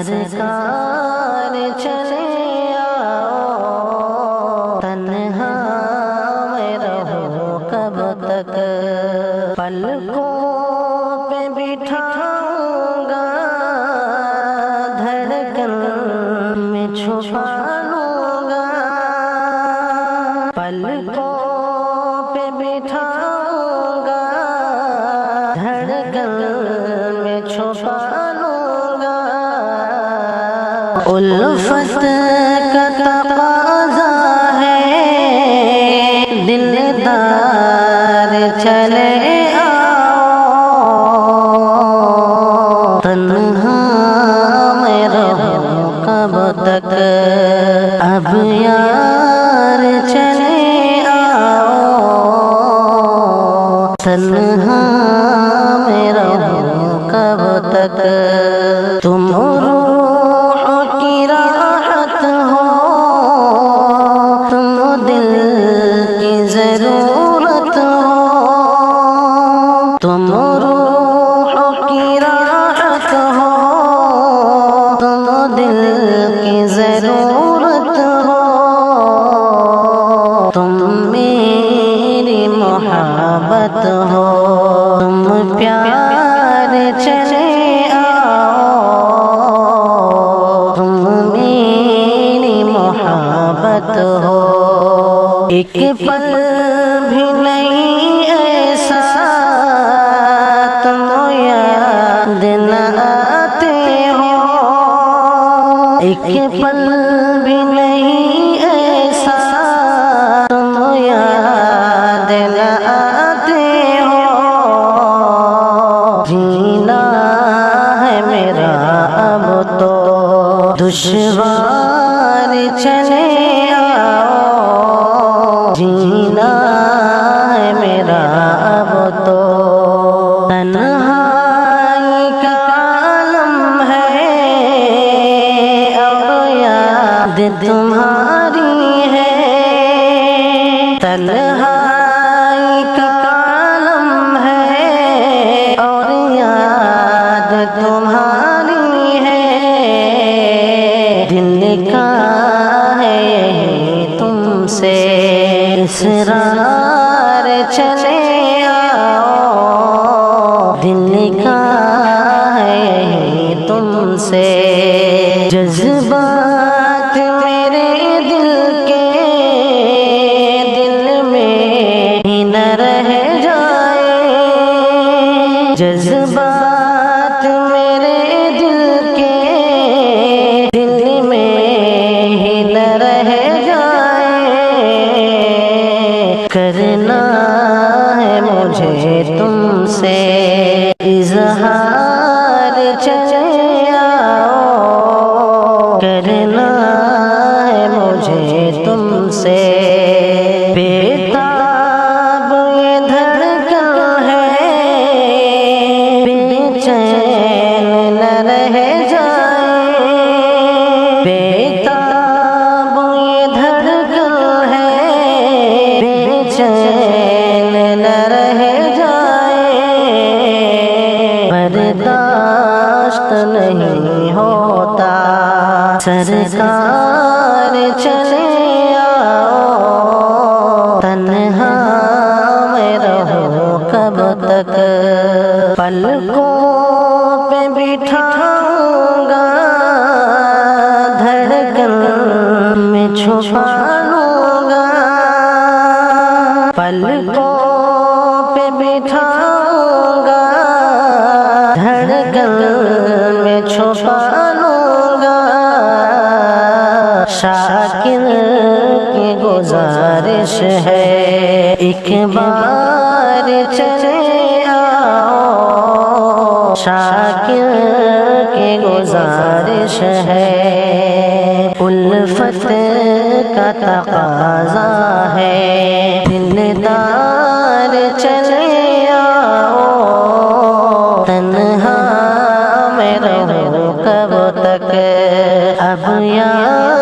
سرکار چلے آؤ، تنہا میں رہوں کب تک، پلکوں پہ بٹھاؤں گا، دھڑکن میں چھپا لوں گا، پلکوں پہ بٹھاؤں گا، دھڑکن میں چھپا لوں گا، الفت کا تقاضا ہے، دلدار چلے آؤ، تنہا میں رہوں کب تک، اب یار چلے آؤ، تنہا میں رہوں کب تک، تم روح کی راحت ہو، تم دل کی ضرورت ہو، تم روح کی راحت ہو، تم دل کی ضرورت ہو، تم میری محبت ہو، تم پیار چلے آؤ، تم میری محبت ہو، ایک پل بھی نہیں ایسا تم یاد نہ آتے ہو، ایک پل بھی نہیں ایسا تم یاد نہ آتے ہو، جینا ہے میرا اب تو دشوار چلے آؤ، جینا ہے میرا اب تو تنہائی کا عالم ہے، اور یاد تمہاری ہے، تنہائی کا عالم ہے، اور یاد تمہاری ہے، دل کا ہے تم سے اسرار چلے آؤ، دل کا ہے تم سے جذبات میرے دل کے، دل میں ہی نہ رہ جائے، جذبات میرے دل کے، دل میں ہی نہ رہ جائے، کرنا ہے مجھے تم سے اظہار چلے آؤ، کرنا ہے مجھے تم سے بےتاب یہ دھڑکن ہے، بے چین نہ رہ جائے، بےتاب یہ دھڑکن ہے، بے چین نہ رہ جائے، برداشت نہیں ہوتا، سرکار چلے آؤ، تنہا میں رہوں کب تک، پلکوں پہ بٹھاؤں گا، دھڑکن میں چھپا لوں گا، پلکوں پہ بٹھاؤں گا، دھڑکن میں چھپا لوں گا، شاکر کی گزارش ہے، ایک بار چلے آؤ، شاکر کی گزارش ہے، الفت کا تقاضا ہے، دلدار چلے آؤ، تنہا میں رہوں کب تک، اب یار